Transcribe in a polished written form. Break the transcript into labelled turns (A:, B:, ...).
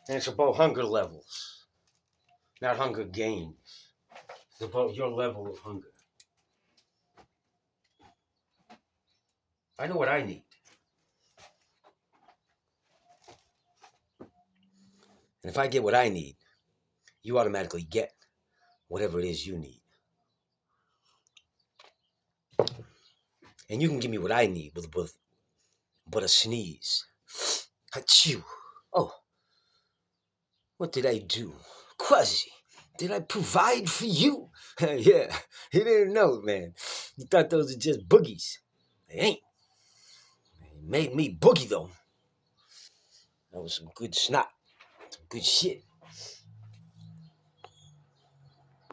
A: And it's about hunger levels, not hunger games. It's about your level of hunger. I know what I need. And if I get what I need, you automatically get whatever it is you need. And you can give me what I need with but a sneeze. Achoo. Oh, what did I do? Quasi, did I provide for you? Yeah, he didn't know, man. He thought those are just boogies. They ain't. They made me boogie, though. That was some good snot. Some good shit.